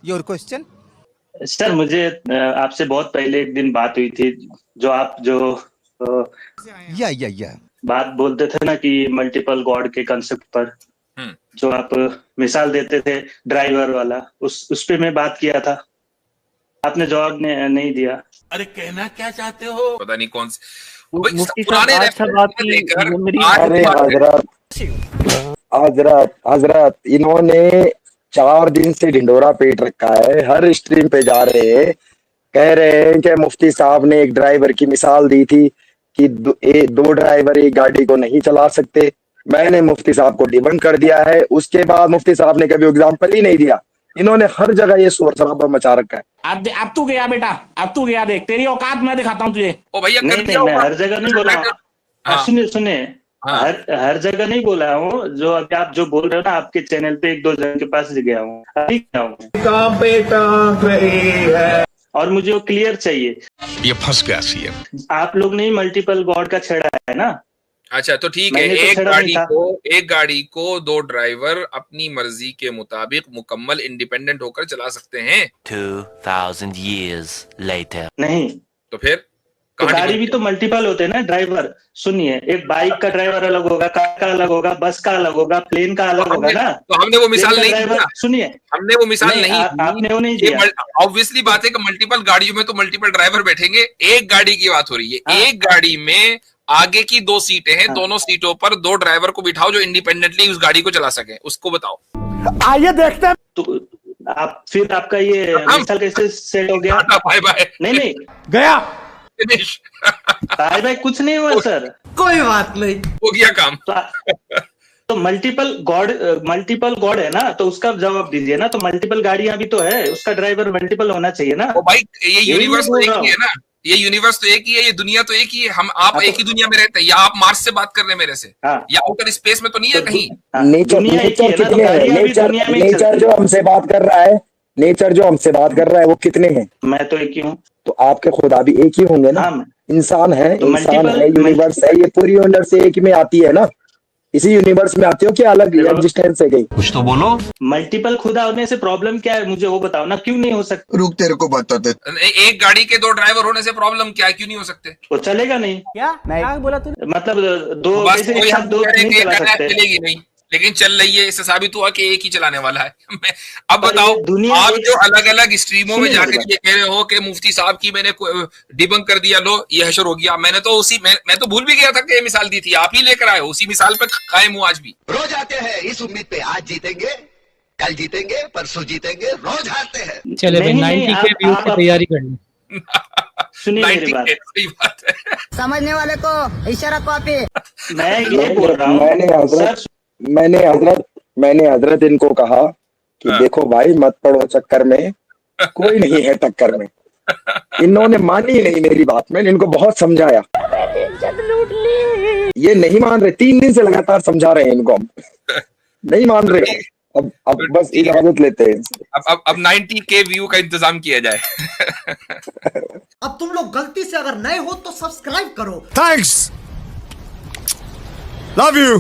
Your question. Sir मुझे आपसे बहुत पहले एक दिन बात हुई थी, जो आप या बात बोलते थे ना कि मल्टीपल गॉड के कंसेप्ट पर, जो आप मिसाल देते थे ड्राइवर वाला, उस पे मैं बात किया था, आपने जवाब नहीं दिया। अरे कहना क्या चाहते हो? पता नहीं कौन से मुफ्ती साहब पुराने आज सब आपकी लेकर मेरी अरे हजरत इन्होंने 4 दिन से ढिंडोरा पीट रखा है, हर स्ट्रीम पे जा रहे हैं, कह रहे हैं कि मुफ्ती साहब ने एक ड्राइवर की मिसाल दी थी कि दो ड्राइवर एक गाड़ी को नहीं चला सकते। मैंने मुफ्ती साहब को डिबंक कर दिया है, उसके बाद मुफ्ती साहब ने कभी एग्जाम्पल ही नहीं दिया। इन्होंने हर जगह ये शोर शराबा मचा रखा है। अब तू गया बेटा, अब तू गया, देख तेरी औकात मैं दिखाता हूँ तुझे। ओ भैया नहीं, मैं हर जगह नहीं बोला। सुनिए, हर जगह नहीं बोला हूँ। जो अभी आप जो बोल रहे हो ना, आपके चैनल पे 1-2 जन के पास गया हूँ, अभी गया हूँ, और मुझे वो क्लियर चाहिए। ये फंस गया सीएम। आप लोग ने मल्टीपल गॉड का छेड़ा है ना। अच्छा तो ठीक है, एक गाड़ी को 2 ड्राइवर अपनी मर्जी के मुताबिक मुकम्मल इंडिपेंडेंट होकर चला सकते हैं। 2000 years later। नहीं तो फिर तो गाड़ी भी तो मल्टीपल होते हैं ना ड्राइवर। सुनिए, एक बाइक का ड्राइवर अलग होगा, कार का अलग होगा, बस का अलग होगा, प्लेन का अलग होगा ना। तो हमने वो मिसाल नहीं दिया। सुनिए, हमने वो मिसाल नहीं आपने वो नहीं दिया। ऑब्वियसली बात है कि मल्टीपल गाड़ियों में तो मल्टीपल ड्राइवर बैठेंगे। एक गाड़ी की बात हो रही है। एक गाड़ी में आगे की 2 सीटें हैं, दोनों सीटों पर 2 ड्राइवर को बिठाओ जो इंडिपेंडेंटली उस गाड़ी को चला सके, उसको बताओ। आइए देखते हैं। तो आप फिर आपका ये मिसाल कैसे सेट हो गया? Bye bye. नहीं गया बाय बाय कुछ नहीं हुआ सर, कोई बात नहीं, हो गया काम। तो मल्टीपल गॉड है ना, तो उसका जवाब दीजिए ना। तो मल्टीपल गाड़ियां भी तो है, उसका ड्राइवर मल्टीपल होना चाहिए ना। ओ भाई, ये यूनिवर्स तो एक ही है ना, ये यूनिवर्स तो एक ही है, ये दुनिया तो एक ही है। आप एक ही दुनिया में रहते हैं, या आप मार्स से बात कर रहे हैं मेरे से, या आउटर स्पेस में तो नहीं है कहीं। नेचर जो हमसे बात कर रहा है वो कितने हैं? मैं तो एक ही हूँ। तो आपके खुदा भी एक ही होंगे ना। इंसान है, यूनिवर्स है, ये पूरी यूनिवर्स से एक ही में आती है ना। इसी यूनिवर्स में आती हो क्या अलग एग्जिस्टेंस है कहीं? कुछ तो बोलो। मल्टीपल खुदा होने से प्रॉब्लम क्या है, मुझे वो बताओ ना। क्यों नहीं हो सकता? रुक, तेरे को बताते। एक गाड़ी के 2 ड्राइवर होने से प्रॉब्लम क्या है, क्यों नहीं हो सकते? वो चलेगा नहीं। क्या बोला तूने? मतलब दो नहीं चला सकते। चलेगी नहीं, लेकिन चल रही है, इससे साबित हुआ कि एक ही चलाने वाला है। अब बताओ, आप जो अलग अलग स्ट्रीमों में जाकर ये कह रहे हो कि मुफ्ती साहब की मैंने डिबंक कर दिया, लो ये हशर हो गया। मैंने तो मैं तो भूल भी गया था कि ये मिसाल दी थी, आप ही लेकर आए हो। उसी मिसाल पे कायम हूं आज भी। रोज आते हैं इस उम्मीद पे, आज जीतेंगे, कल जीतेंगे, परसों जीतेंगे, रोज हारते हैं। चले भाई 90 के व्यू की तैयारी कर ली। सुनिए मेरी बात, सही बात है। समझने वाले को इशारा कॉपी। मैं ये बोल रहा हूँ, मैंने हजरत इनको कहा कि देखो भाई, मत पड़ो चक्कर में, कोई नहीं है टक्कर में। इन्होंने मानी नहीं मेरी बात। मैंने इनको बहुत समझाया, ये नहीं मान रहे। 3 दिन से लगातार समझा रहे हैं इनको, हम नहीं मान रहे। अब बस इजाजत लेते हैं। अब 90K व्यू का इंतजाम किया जाए। अब तुम लोग गलती से अगर नए हो तो सब्सक्राइब करो। Thanks, love you.